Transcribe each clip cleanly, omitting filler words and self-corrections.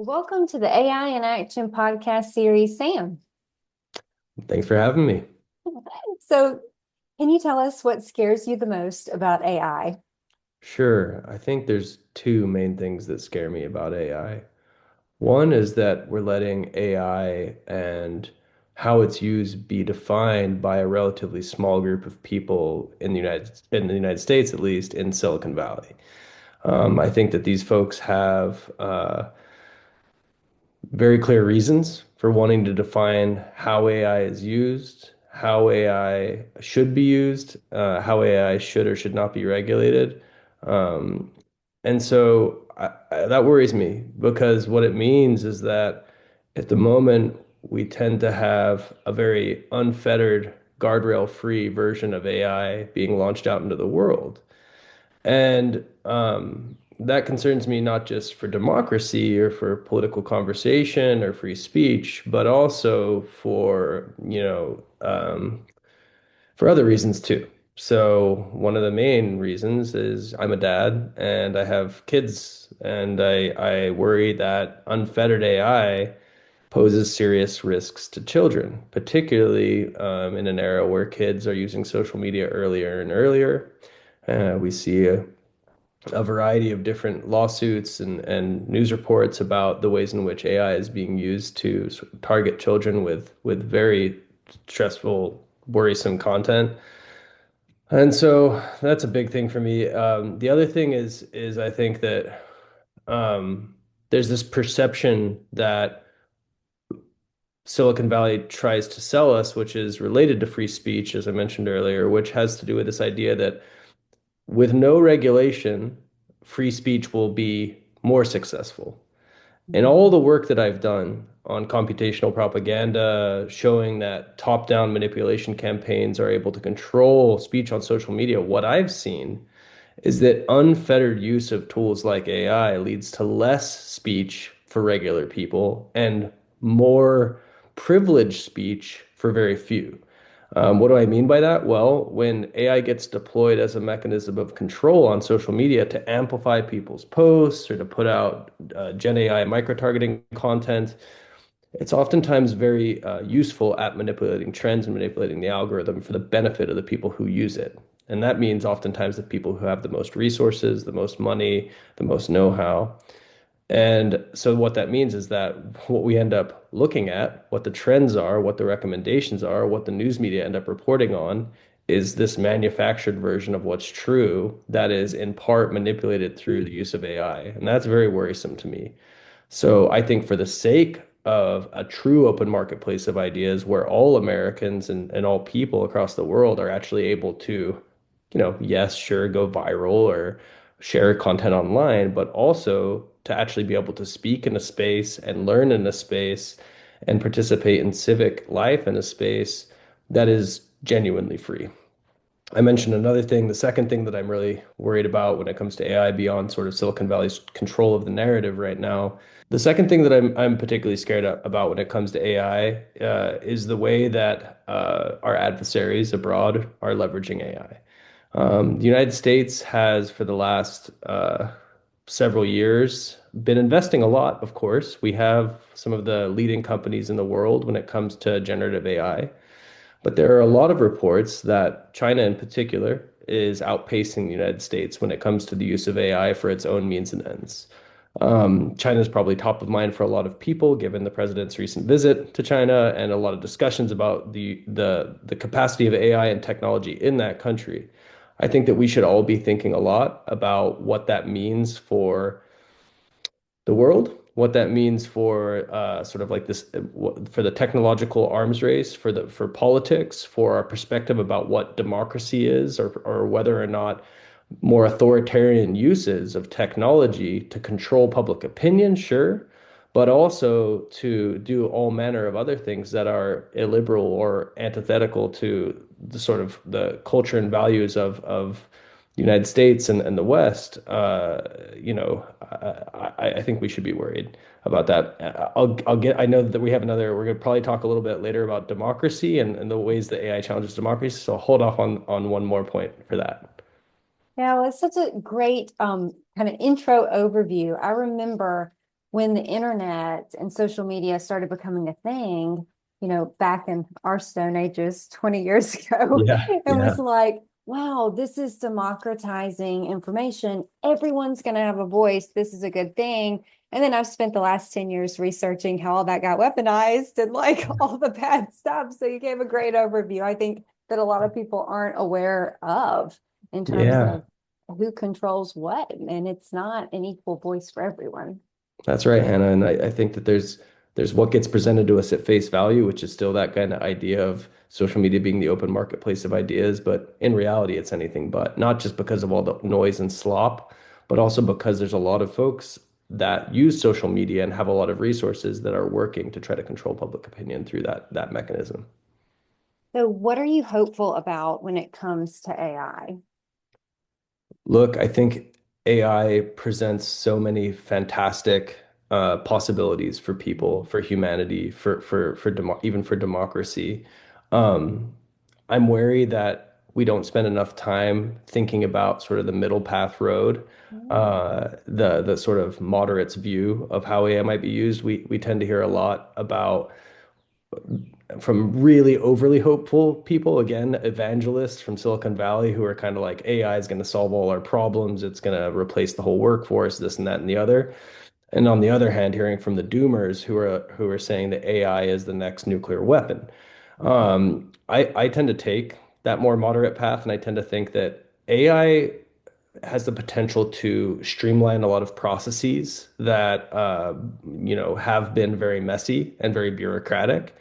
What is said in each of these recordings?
Welcome to the AI in Action podcast series, Sam. Thanks for having me. So, can you tell us what scares you the most about AI? Sure. I think there's two main things that scare me about AI. One is that we're letting AI and how it's used be defined by a relatively small group of people in the United States, at least in Silicon Valley. I think that these folks have very clear reasons for wanting to define how AI is used, how AI should be used, how AI should or should not be regulated. Um, that worries me because what it means is that at the moment we tend to have a very unfettered, guardrail-free version of AI being launched out into the world. And that concerns me not just for democracy or for political conversation or free speech, but also for other reasons too. So one of the main reasons is I'm a dad and I have kids, and I worry that unfettered AI poses serious risks to children, particularly in an era where kids are using social media earlier and earlier. We see a variety of different lawsuits and news reports about the ways in which AI is being used to sort of target children with very stressful, worrisome content. And so that's a big thing for me. The other thing is I think that there's this perception that Silicon Valley tries to sell us, which is related to free speech, as I mentioned earlier, which has to do with this idea that with no regulation, free speech will be more successful. And all the work that I've done on computational propaganda, showing that top-down manipulation campaigns are able to control speech on social media, what I've seen is that unfettered use of tools like AI leads to less speech for regular people and more privileged speech for very few. What do I mean by that? Well, when AI gets deployed as a mechanism of control on social media to amplify people's posts or to put out Gen AI micro-targeting content, it's oftentimes very useful at manipulating trends and manipulating the algorithm for the benefit of the people who use it. And that means oftentimes the people who have the most resources, the most money, the most know-how. And so what that means is that what we end up looking at, what the trends are, what the recommendations are, what the news media end up reporting on, is this manufactured version of what's true that is in part manipulated through the use of AI. And that's very worrisome to me. So I think for the sake of a true open marketplace of ideas where all Americans and all people across the world are actually able to, yes, sure, go viral or share content online, but also to actually be able to speak in a space and learn in a space and participate in civic life in a space that is genuinely free. I mentioned another thing. The second thing that I'm really worried about when it comes to AI beyond sort of Silicon Valley's control of the narrative right now. The second thing that I'm particularly scared about when it comes to AI is the way that our adversaries abroad are leveraging AI. The United States has, for the last several years, been investing a lot, of course. We have some of the leading companies in the world when it comes to generative AI. But there are a lot of reports that China in particular is outpacing the United States when it comes to the use of AI for its own means and ends. China is probably top of mind for a lot of people, given the president's recent visit to China and a lot of discussions about the capacity of AI and technology in that country. I think that we should all be thinking a lot about what that means for the world, what that means for sort of like this for the technological arms race, for politics, for our perspective about what democracy is, or whether or not more authoritarian uses of technology to control public opinion, sure, but also to do all manner of other things that are illiberal or antithetical to the sort of the culture and values of the United States and the West. I think we should be worried about that. I know that we have we're going to probably talk a little bit later about democracy and the ways that AI challenges democracy. So I'll hold off on one more point for that. Yeah, well, it's such a great kind of intro overview. I remember when the internet and social media started becoming a thing, back in our stone ages 20 years ago, Yeah, it yeah, was like, wow, this is democratizing information. Everyone's going to have a voice. This is a good thing. And then I've spent the last 10 years researching how all that got weaponized and like all the bad stuff. So you gave a great overview. I think that a lot of people aren't aware of in terms yeah. of who controls what. And it's not an equal voice for everyone. That's right, Hannah. And I think that there's what gets presented to us at face value, which is still that kind of idea of social media being the open marketplace of ideas, but in reality, it's anything but. Not just because of all the noise and slop, but also because there's a lot of folks that use social media and have a lot of resources that are working to try to control public opinion through that mechanism. So, what are you hopeful about when it comes to AI? Look, I think AI presents so many fantastic possibilities for people, for humanity, for demo even for democracy. Um, I'm wary that we don't spend enough time thinking about sort of the middle path road, the sort of moderate's view of how AI might be used. We tend to hear a lot about from really overly hopeful people, again, evangelists from Silicon Valley who are kind of like AI is going to solve all our problems. It's going to replace the whole workforce, this and that and the other. And on the other hand, hearing from the doomers who are saying that AI is the next nuclear weapon. I tend to take that more moderate path, and I tend to think that AI has the potential to streamline a lot of processes that have been very messy and very bureaucratic.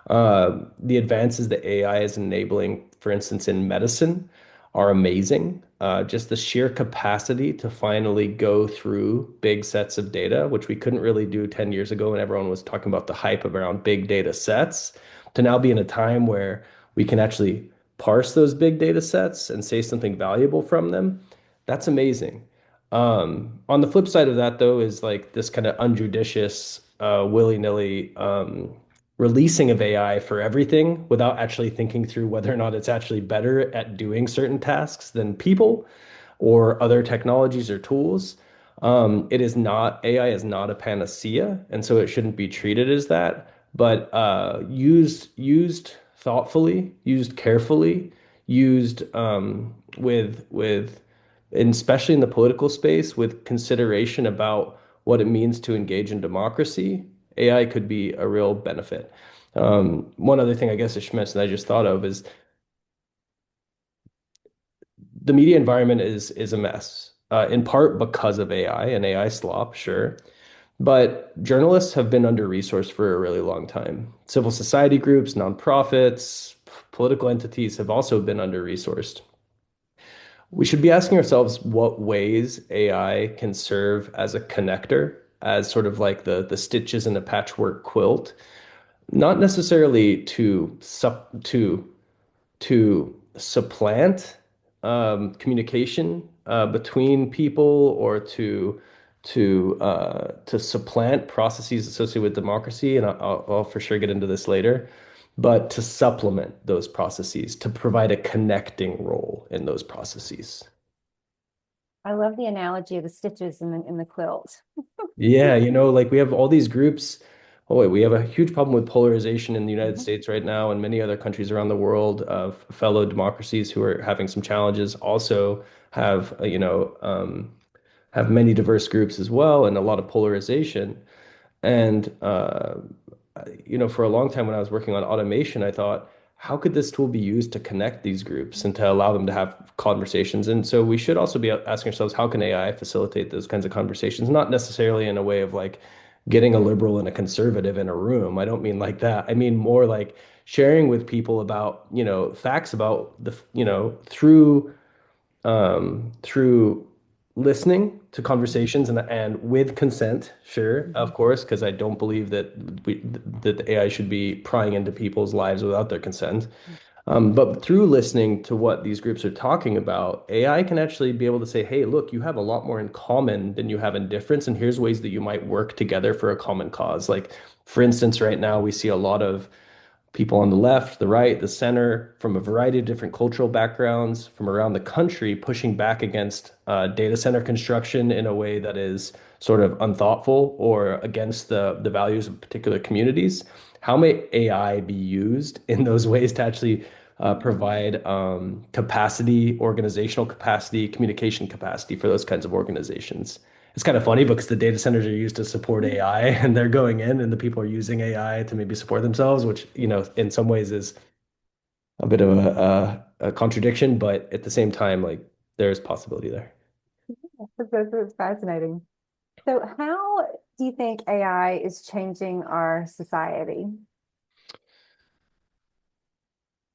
The advances that AI is enabling, for instance, in medicine, are amazing. Just the sheer capacity to finally go through big sets of data, which we couldn't really do 10 years ago when everyone was talking about the hype around big data sets, to now be in a time where we can actually parse those big data sets and say something valuable from them. That's amazing. On the flip side of that, though, is like this kind of unjudicious, willy-nilly releasing of AI for everything without actually thinking through whether or not it's actually better at doing certain tasks than people or other technologies or tools. It is not, AI is not a panacea, and so it shouldn't be treated as that. But used thoughtfully, used carefully, used with and especially in the political space, with consideration about what it means to engage in democracy, AI could be a real benefit. One other thing I guess I should mention that I just thought of is the media environment is a mess, in part because of AI and AI slop, sure. But journalists have been under-resourced for a really long time. Civil society groups, nonprofits, political entities have also been under-resourced. We should be asking ourselves what ways AI can serve as a connector, as sort of like the stitches in a patchwork quilt, not necessarily to supplant communication between people or to supplant processes associated with democracy, and I'll for sure get into this later, but to supplement those processes, to provide a connecting role in those processes. I love the analogy of the stitches in the quilt. Yeah, like we have all these groups. Oh, wait, we have a huge problem with polarization in the United Mhm. States right now, and many other countries around the world. Fellow democracies who are having some challenges also have, have many diverse groups as well, and a lot of polarization. And for a long time when I was working on automation, I thought, how could this tool be used to connect these groups and to allow them to have conversations? And so we should also be asking ourselves, how can AI facilitate those kinds of conversations? Not necessarily in a way of like getting a liberal and a conservative in a room. I don't mean like that. I mean more like sharing with people about, facts about through listening to conversations and with consent, sure, Mhm. of course, because I don't believe that that the AI should be prying into people's lives without their consent. But through listening to what these groups are talking about, AI can actually be able to say, hey, look, you have a lot more in common than you have in difference, and here's ways that you might work together for a common cause. Like, for instance, right now we see a lot of people on the left, the right, the center, from a variety of different cultural backgrounds from around the country, pushing back against data center construction in a way that is sort of unthoughtful or against the values of particular communities. How may AI be used in those ways to actually provide capacity, organizational capacity, communication capacity for those kinds of organizations? It's kind of funny because the data centers are used to support AI and they're going in and the people are using AI to maybe support themselves, which, in some ways is a bit of a contradiction, but at the same time, like there's possibility there. This is fascinating. So, how do you think AI is changing our society?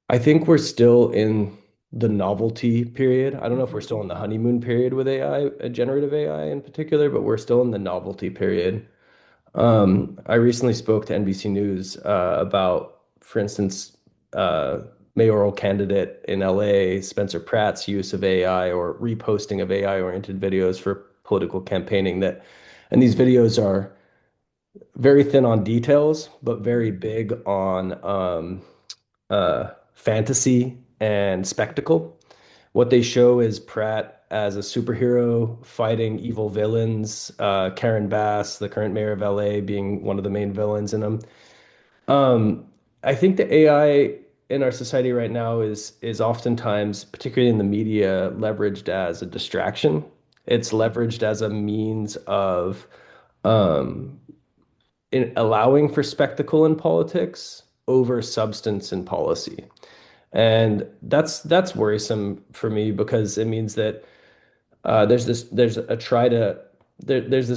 I think we're still in the novelty period. I don't know if we're still in the Mhm. honeymoon period with AI, generative AI in particular, but we're still in the novelty period. I recently spoke to NBC News about, for instance, uh, mayoral candidate in LA, Spencer Pratt's use of AI or reposting of AI-oriented videos for political campaigning and these videos are very thin on details, but very big on fantasy and spectacle. What they show is Pratt as a superhero fighting evil villains, Karen Bass, the current mayor of LA, being one of the main villains in them. Um, I think the AI in our society right now is oftentimes, particularly in the media, leveraged as a distraction. It's leveraged as a means of um, in allowing for spectacle in politics over substance in policy. And that's worrisome for me because it means that there's this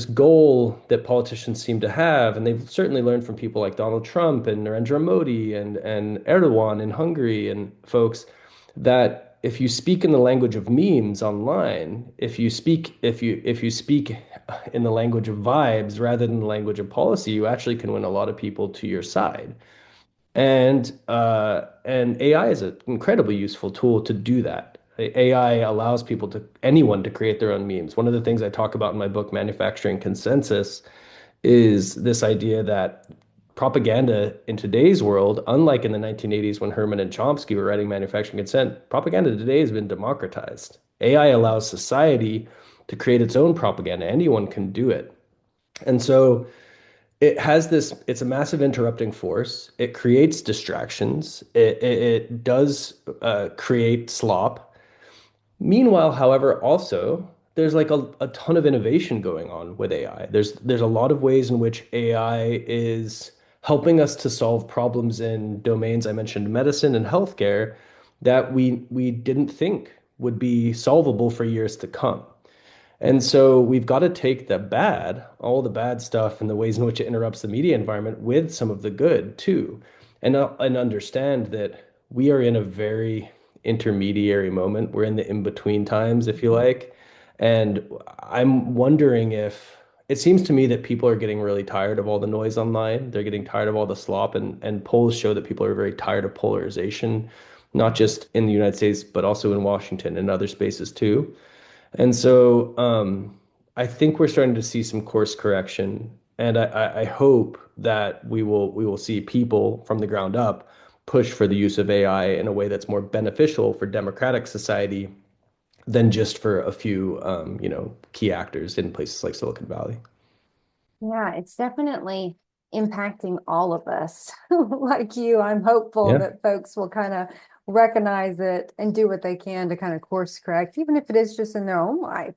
goal that politicians seem to have, and they've certainly learned from people like Donald Trump and Narendra Modi and Erdogan in Hungary and folks that if you speak in the language of memes online, if you speak in the language of vibes rather than the language of policy, you actually can win a lot of people to your side. And AI is an incredibly useful tool to do that. AI allows anyone to create their own memes. One of the things I talk about in my book, Manufacturing Consensus, is this idea that propaganda in today's world, unlike in the 1980s when Herman and Chomsky were writing Manufacturing Consent, propaganda today has been democratized. AI allows society to create its own propaganda. Anyone can do it. And so it's a massive interrupting force. It creates distractions. It does create slop. Meanwhile, however, also there's like a ton of innovation going on with AI. There's a lot of ways in which AI is helping us to solve problems in domains I mentioned, medicine and healthcare, that we didn't think would be solvable for years to come. And so we've got to take all the bad stuff and the ways in which it interrupts the media environment with some of the good too, and understand that we are in a very intermediary moment. We're in the in-between times, if you like. And I'm wondering if it seems to me that people are getting really tired of all the noise online. They're getting tired of all the slop, and polls show that people are very tired of polarization, not just in the United States, but also in Washington and other spaces too. And so I think we're starting to see some course correction, and I hope that we will see people from the ground up push for the use of AI in a way that's more beneficial for democratic society than just for a few key actors in places like Silicon Valley. Yeah, it's definitely impacting all of us. Like you, I'm hopeful Yeah. that folks will kind of recognize it and do what they can to kind of course correct, even if it is just in their own life,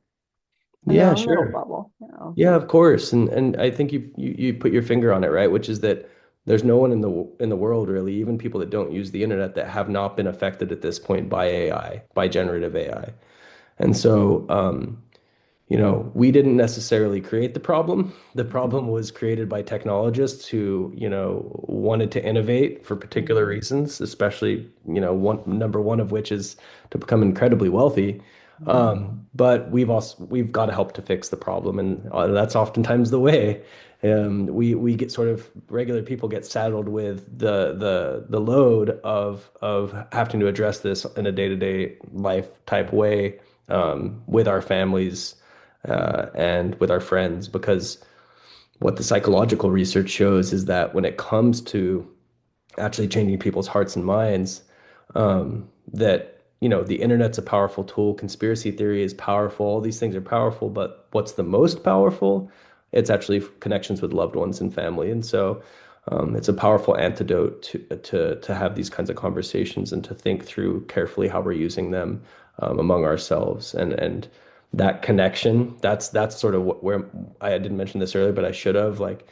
in their Yeah, own little sure. bubble, you know. Yeah, of course. And I think you put your finger on it, right? Which is that there's no one in the world really, even people that don't use the internet, that have not been affected at this point by AI, by generative AI. And so we didn't necessarily create the problem. The problem was created by technologists who, wanted to innovate for particular Mhm. reasons, especially, number one of which is to become incredibly wealthy. But we've got to help to fix the problem, and that's oftentimes the way. We get sort of regular people get saddled with the load of having to address this in a day-to-day life type way with our families and with our friends, because what the psychological research shows is that when it comes to actually changing people's hearts and minds. That, the internet's a powerful tool, conspiracy theory is powerful, all these things are powerful, but what's the most powerful? It's actually connections with loved ones and family. And so it's a powerful antidote to have these kinds of conversations and to think through carefully how we're using them among ourselves. And that connection, that's sort of where I didn't mention this earlier, but I should have, like,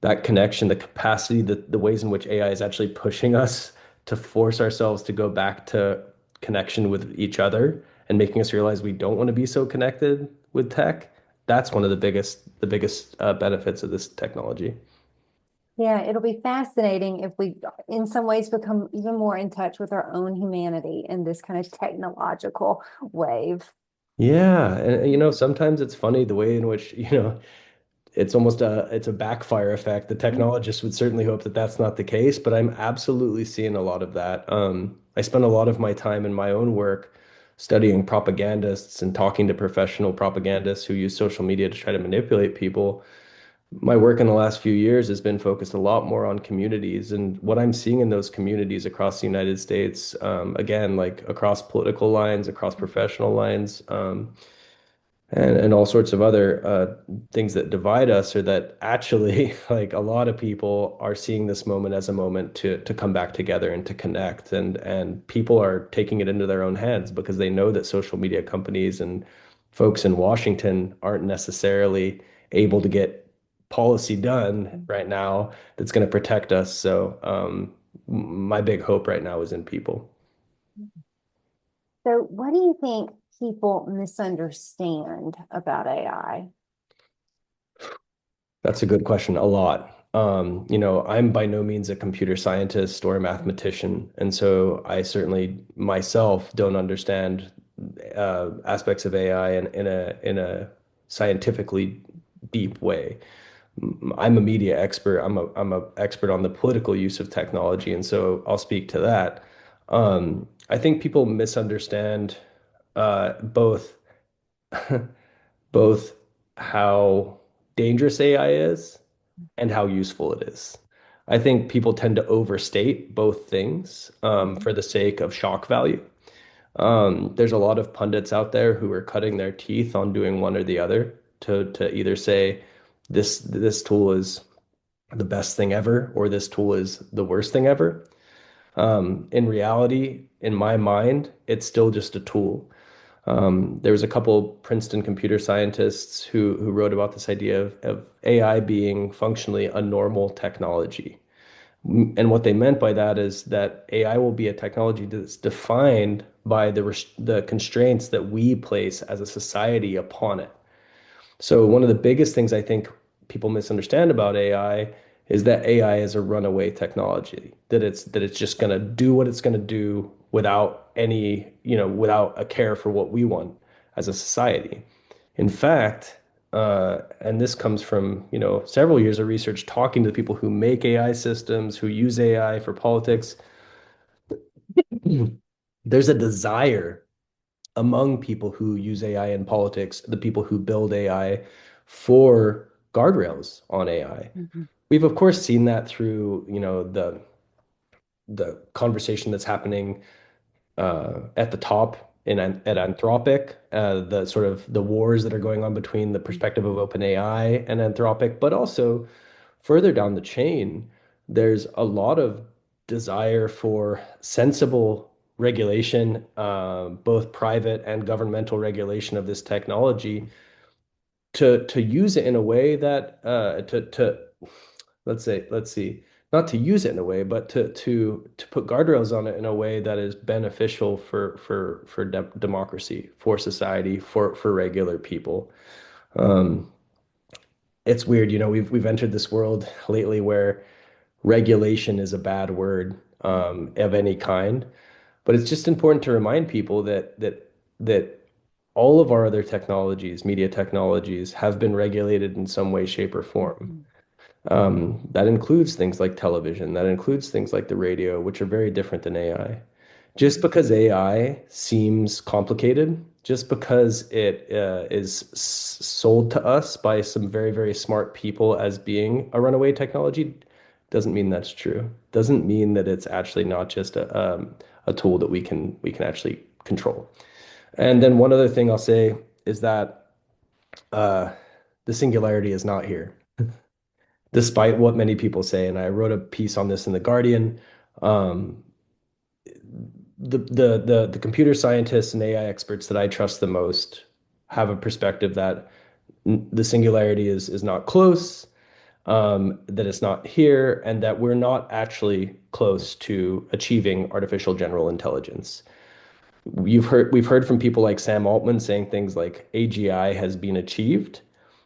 that connection, the capacity, the ways in which AI is actually pushing us to force ourselves to go back to connection with each other and making us realize we don't want to be so connected with tech. That's one of the biggest benefits of this technology. Yeah, it'll be fascinating if we, in some ways, become even more in touch with our own humanity in this kind of technological wave. Yeah, and sometimes it's funny the way in which, it's a backfire effect. The technologists would certainly hope that that's not the case, but I'm absolutely seeing a lot of that. I spend a lot of my time in my own work studying propagandists and talking to professional propagandists who use social media to try to manipulate people. My work in the last few years has been focused a lot more on communities and what I'm seeing in those communities across the United States, again, like across political lines, across professional lines. And all sorts of other things that divide us, or that actually like a lot of people are seeing this moment as a moment to come back together and to connect, and people are taking it into their own hands because they know that social media companies and folks in Washington aren't necessarily able to get policy done right now that's going to protect us. So my big hope right now is in people. So, what do you think people misunderstand about AI? That's a good question. A lot. I'm by no means a computer scientist or a mathematician, and so I certainly myself don't understand aspects of AI in a scientifically deep way. I'm a media expert. I'm a expert on the political use of technology, and so I'll speak to that. I think people misunderstand both both how dangerous AI is and how useful it is. I think people tend to overstate both things for the sake of shock value. There's a lot of pundits out there who are cutting their teeth on doing one or the other to either say this tool is the best thing ever or this tool is the worst thing ever. In reality, in my mind, it's still just a tool. There was a couple Princeton computer scientists who wrote about this idea of AI being functionally a normal technology. And what they meant by that is that AI will be a technology that's defined by the constraints that we place as a society upon it. So one of the biggest things I think people misunderstand about AI is that AI is a runaway technology, that it's just going to do what it's going to do without without a care for what we want as a society. In fact, and this comes from, several years of research talking to the people who make AI systems, who use AI for politics. There's a desire among people who use AI in politics, the people who build AI, for guardrails on AI. Mhm. We've of course seen that through, the conversation that's happening at the top at Anthropic, the sort of the wars that are going on between the perspective of OpenAI and Anthropic, but also further down the chain, there's a lot of desire for sensible regulation, both private and governmental regulation of this technology, to use it in a way that to let's see, not to use it in a way, but to put guardrails on it in a way that is beneficial for democracy, for society, for regular people. Um, it's weird, we've entered this world lately where regulation is a bad word of any kind, but it's just important to remind people that all of our other technologies, media technologies, have been regulated in some way, shape, or form. Mhm. That includes things like television, that includes things like the radio, which are very different than AI. Just Mhm. because AI seems complicated, just because it is sold to us by some very, very smart people as being a runaway technology, Doesn't mean that's true. Doesn't mean that it's actually not just a tool that we can actually control. And then one other thing I'll say is that uh, the singularity is not here, despite what many people say. And I wrote a piece on this in The Guardian. Um, the computer scientists and AI experts that I trust the most have a perspective that the singularity is not close, that it's not here, and that we're not actually close to achieving artificial general intelligence. We've heard from people like Sam Altman saying things like AGI has been achieved,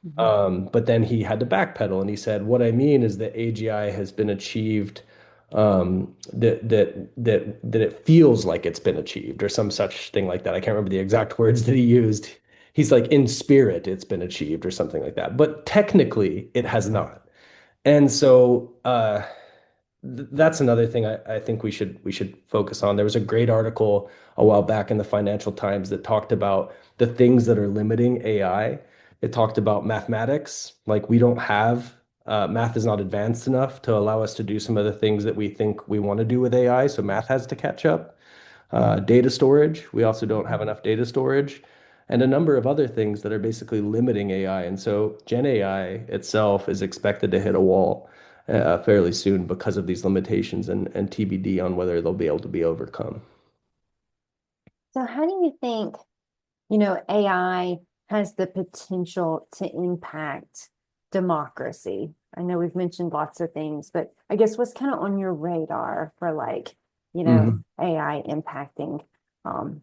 Mhm. but then he had to backpedal and he said, "What I mean is that AGI has been achieved, that it feels like it's been achieved, or some such thing like that." I can't remember the exact words that he used. He's like, "In spirit, it's been achieved," or something like that. But technically, it has not. And so that's another thing I think we should focus on. There was a great article a while back in the Financial Times that talked about the things that are limiting AI. It talked about mathematics, like we don't have math is not advanced enough to allow us to do some of the things that we think we want to do with AI. So math has to catch up. Data storage, we also don't have enough data storage, and a number of other things that are basically limiting AI. And so Gen AI itself is expected to hit a wall fairly soon because of these limitations and TBD on whether they'll be able to be overcome. So how do you think, AI has the potential to impact democracy? I know we've mentioned lots of things, but I guess what's kind of on your radar for like, Mhm. AI impacting,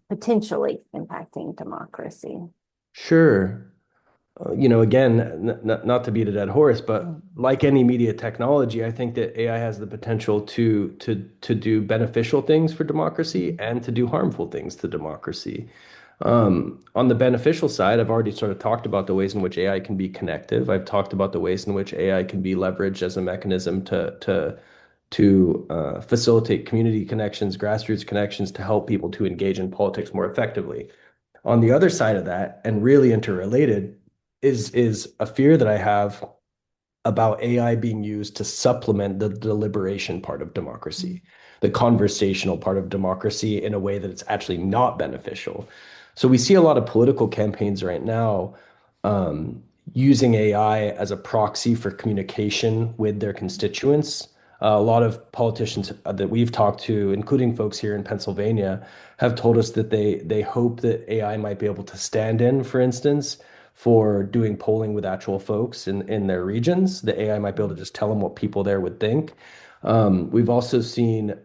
potentially impacting democracy? Sure. Again, not to beat a dead horse, but like any media technology, I think that AI has the potential to do beneficial things for democracy and to do harmful things to democracy. On the beneficial side, I've already sort of talked about the ways in which AI can be connective. I've talked about the ways in which AI can be leveraged as a mechanism to facilitate community connections, grassroots connections, to help people to engage in politics more effectively. On the other side of that, and really interrelated, is a fear that I have about AI being used to supplement the deliberation part of democracy, the conversational part of democracy in a way that it's actually not beneficial. So we see a lot of political campaigns right now um, using AI as a proxy for communication with their constituents. A lot of politicians that we've talked to, including folks here in Pennsylvania, have told us that they hope that AI might be able to stand in, for instance, for doing polling with actual folks in their regions. The AI might be able to just tell them what people there would think. We've also seen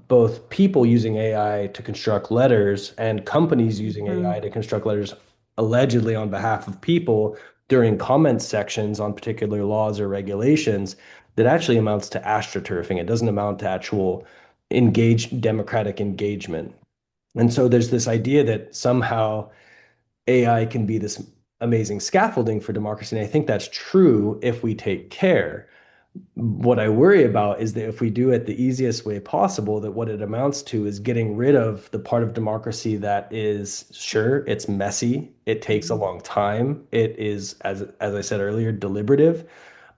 both people using AI to construct letters and companies using AI Mhm. to construct letters allegedly on behalf of people during comment sections on particular laws or regulations that actually amounts to astroturfing. It doesn't amount to actual democratic engagement. And so there's this idea that somehow AI can be this amazing scaffolding for democracy. And I think that's true if we take care. What I worry about is that if we do it the easiest way possible, that what it amounts to is getting rid of the part of democracy that is, sure, it's messy, it takes a long time, it is, as I said earlier, deliberative,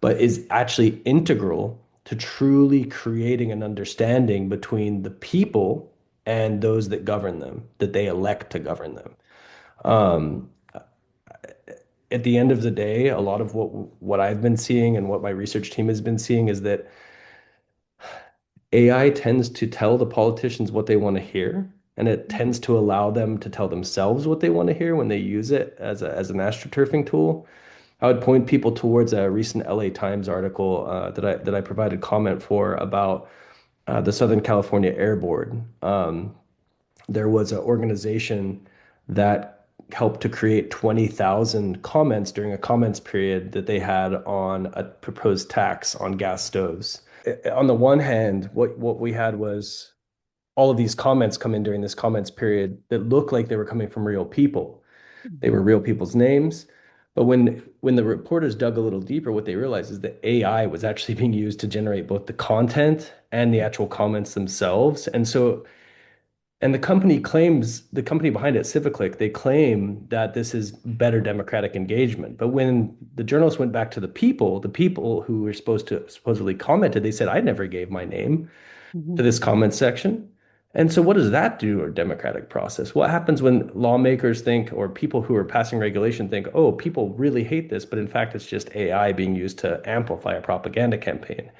but is actually integral to truly creating an understanding between the people and those that govern them, that they elect to govern them. Um, at the end of the day, a lot of what I've been seeing and what my research team has been seeing is that AI tends to tell the politicians what they want to hear, and it tends to allow them to tell themselves what they want to hear when they use it as an astroturfing tool. I would point people towards a recent LA Times article that I provided comment for about the Southern California Air Board. There was an organization that helped to create 20,000 comments during a comments period that they had on a proposed tax on gas stoves. On the one hand, what we had was all of these comments come in during this comments period that looked like they were coming from real people. They were real people's names. But when the reporters dug a little deeper, what they realized is that AI was actually being used to generate both the content and the actual comments themselves. And so And the company behind it, CiviClick, they claim that this is better democratic engagement. But when the journalists went back to the people who were supposed to supposedly commented, they said, I never gave my name to Mhm. this comment section. And so what does that do to our democratic process? What happens when lawmakers think, or people who are passing regulation think, oh, people really hate this, but in fact, it's just AI being used to amplify a propaganda campaign?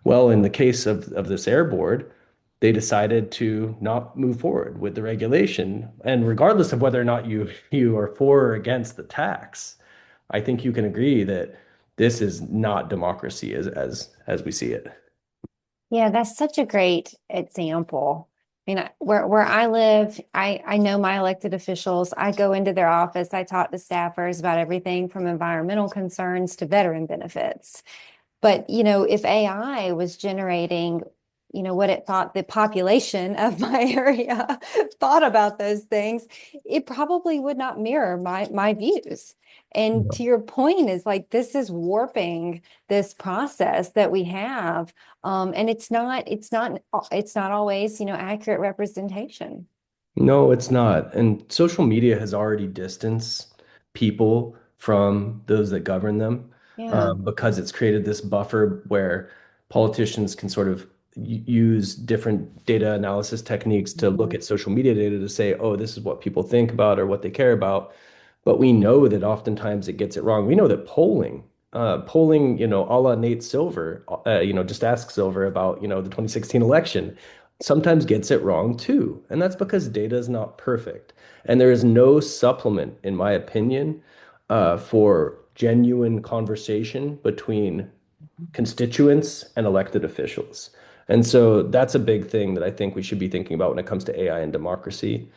Well, in the case of this air board, they decided to not move forward with the regulation. And regardless of whether or not you are for or against the tax, I think you can agree that this is not democracy as we see it. Yeah, that's such a great example. I mean, where I live, I know my elected officials. I go into their office, I talk to staffers about everything from environmental concerns to veteran benefits. But, if AI was generating, what it thought the population of my area thought about those things, it probably would not mirror my views. And to your point is like this is warping this process that we have. And it's not always, accurate representation. No, it's not. And social media has already distanced people from those that govern them, Yeah. because it's created this buffer where politicians can sort of use different data analysis techniques to look Mhm. at social media data to say, oh, this is what people think about or what they care about. But we know that oftentimes it gets it wrong. We know that polling, a la Nate Silver, just ask Silver about, the 2016 election, sometimes gets it wrong too. And that's because data is not perfect. And there is no supplement, in my opinion, for genuine conversation between constituents and elected officials. And so that's a big thing that I think we should be thinking about when it comes to AI and democracy.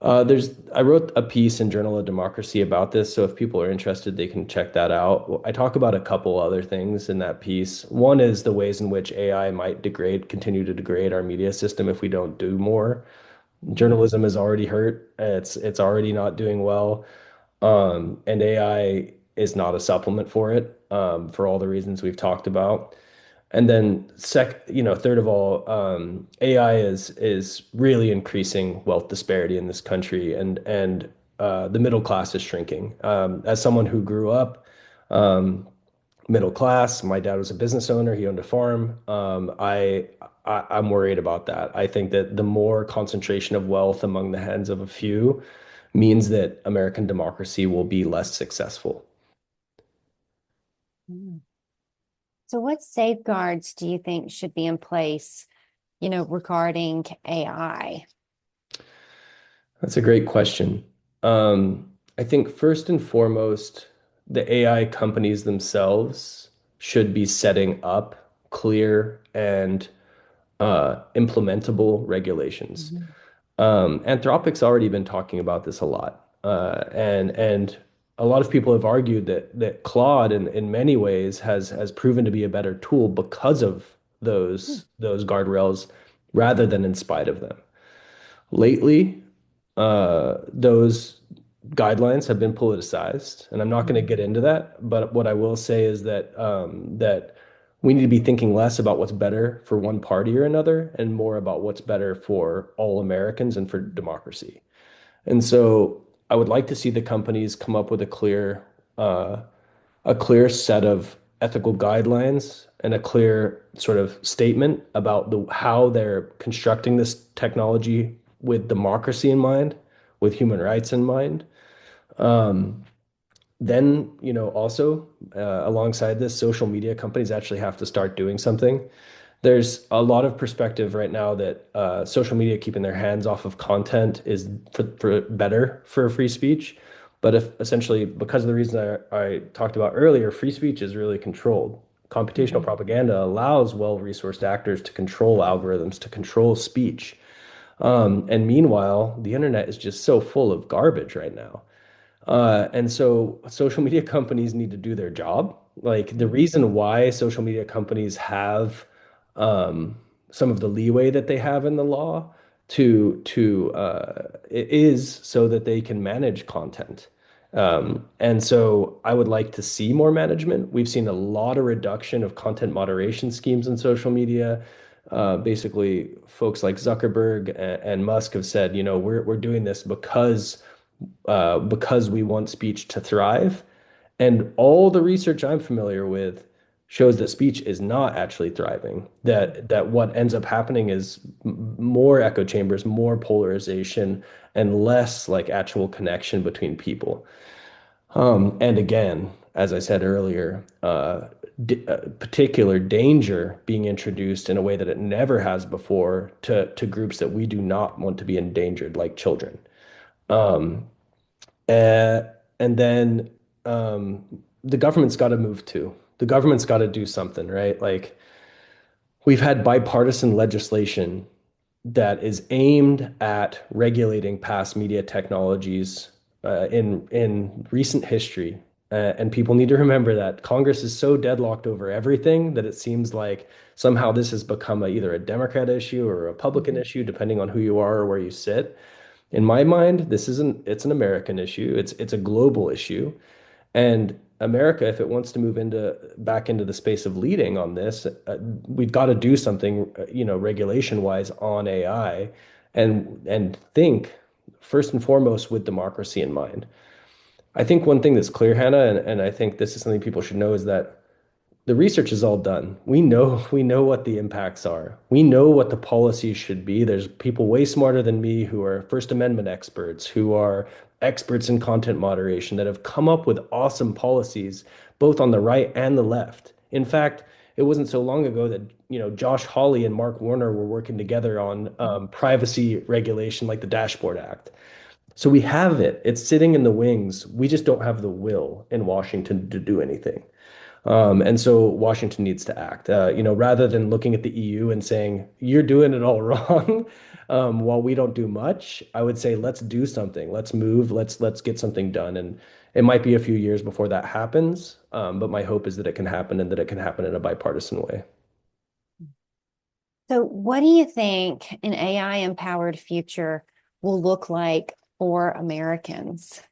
I wrote a piece in Journal of Democracy about this, so if people are interested, they can check that out. Well, I talk about a couple other things in that piece. One is the ways in which AI might continue to degrade our media system if we don't do more. Journalism is already hurt. It's already not doing well. And AI is not a supplement for it, for all the reasons we've talked about. And then third of all, AI is really increasing wealth disparity in this country, and the middle class is shrinking. As someone who grew up middle class, my dad was a business owner. He owned a farm. I'm worried about that. I think that the more concentration of wealth among the hands of a few means that American democracy will be less successful. Mm. So what safeguards do you think should be in place, regarding AI? That's a great question. I think first and foremost, the AI companies themselves should be setting up clear and implementable regulations. Mhm. Anthropic's already been talking about this a lot, and a lot of people have argued that Claude, in many ways, has proven to be a better tool because of those guardrails, rather than in spite of them. Lately, those guidelines have been politicized, and I'm not going to get Mhm. into that. But what I will say is that we need to be thinking less about what's better for one party or another, and more about what's better for all Americans and for democracy. And so, I would like to see the companies come up with uh, a clear set of ethical guidelines and a clear sort of statement about how they're constructing this technology with democracy in mind, with human rights in mind. Um, then, also alongside this, social media companies actually have to start doing something. There's a lot of perspective right now that social media keeping their hands off of content is for better for free speech. But if essentially, because of the reasons I talked about earlier, free speech is really controlled. Computational Mhm. propaganda allows well-resourced actors to control algorithms, to control speech. And meanwhile, the internet is just so full of garbage right now. And so social media companies need to do their job. Like the reason why social media companies have um, some of the leeway that they have in the law it is so that they can manage content. And so I would like to see more management. We've seen a lot of reduction of content moderation schemes in social media. Basically, folks like Zuckerberg and Musk have said, we're doing this because we want speech to thrive. And all the research I'm familiar with shows that speech is not actually thriving. That what ends up happening is more echo chambers, more polarization, and less like actual connection between people. And again, as I said earlier, d particular danger being introduced in a way that it never has before to groups that we do not want to be endangered, like children. Um, uh, and then the government's got to move too. The government's got to do something, right? Like we've had bipartisan legislation that is aimed at regulating past media technologies in recent history. And people need to remember that Congress is so deadlocked over everything that it seems like somehow this has become either a Democrat issue or a Republican Mhm. issue, depending on who you are or where you sit. In my mind, it's an American issue. It's a global issue. And America, if it wants to move into back into the space of leading on this, we've got to do something, regulation wise on AI, and think first and foremost with democracy in mind. I think one thing that's clear, Hannah, and I think this is something people should know is that the research is all done. We know what the impacts are. We know what the policies should be. There's people way smarter than me who are First Amendment experts, who are experts in content moderation that have come up with awesome policies both on the right and the left. In fact, it wasn't so long ago that Josh Hawley and Mark Warner were working together on privacy regulation like the Dashboard Act. So we have it. It's sitting in the wings. We just don't have the will in Washington to do anything. And so Washington needs to act, rather than looking at the EU and saying, you're doing it all wrong, while we don't do much. I would say, let's do something. Let's move. Let's get something done. And it might be a few years before that happens. But my hope is that it can happen and that it can happen in a bipartisan way. So, what do you think an AI empowered future will look like for Americans?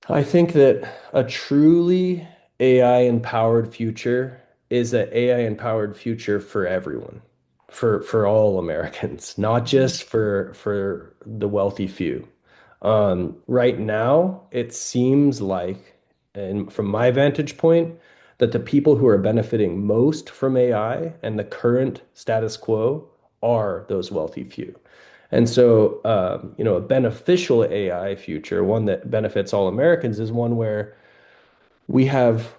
I think that a truly AI empowered future is an AI empowered future for everyone, for all Americans, not Mhm. just for the wealthy few. Right now, it seems like, and from my vantage point, that the people who are benefiting most from AI and the current status quo are those wealthy few. And so, a beneficial AI future, one that benefits all Americans, is one where we have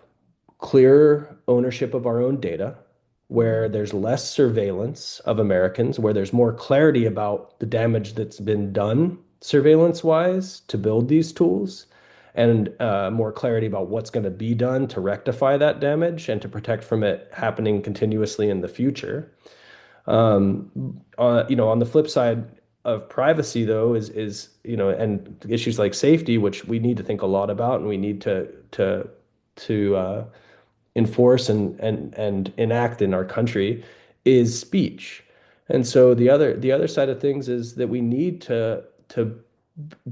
clearer ownership of our own data, where there's less surveillance of Americans, where there's more clarity about the damage that's been done surveillance-wise to build these tools, and more clarity about what's going to be done to rectify that damage and to protect from it happening continuously in the future. On the flip side of privacy, though, and issues like safety, which we need to think a lot about, and we need to enforce and enact in our country, is speech. And so the other side of things is that we need to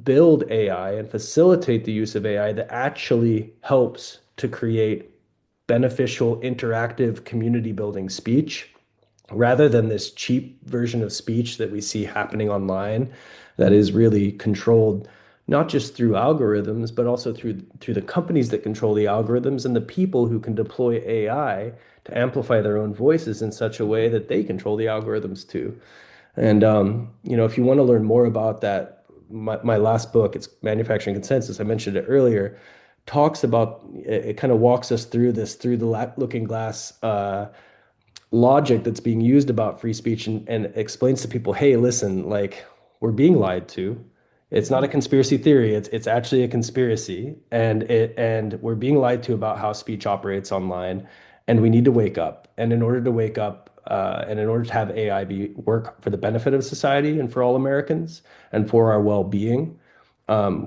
build AI and facilitate the use of AI that actually helps to create beneficial, interactive, community building speech rather than this cheap version of speech that we see happening online that is really controlled not just through algorithms, but also through the companies that control the algorithms and the people who can deploy AI to amplify their own voices in such a way that they control the algorithms too. And if you want to learn more about that, my last book, it's Manufacturing Consensus, I mentioned it earlier, talks about it kind of walks us through this through the looking glass logic that's being used about free speech and explains to people, hey, listen, like we're being lied to. It's not a conspiracy theory. It's actually a conspiracy, and we're being lied to about how speech operates online, and we need to wake up. And in order to wake up, and in order to have AI be work for the benefit of society and for all Americans and for our well-being,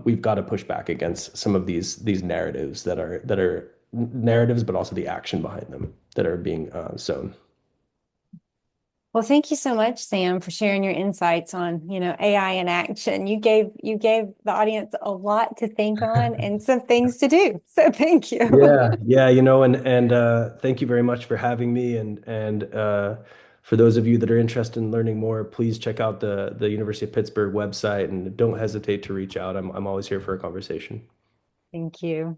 we've got to push back against some of these narratives that are narratives, but also the action behind them that are being sown. Well, thank you so much, Sam, for sharing your insights on, AI in action. You gave the audience a lot to think on and some things to do. So thank you. Yeah, yeah, and thank you very much for having me and For those of you that are interested in learning more, please check out the University of Pittsburgh website and don't hesitate to reach out. I'm always here for a conversation. Thank you.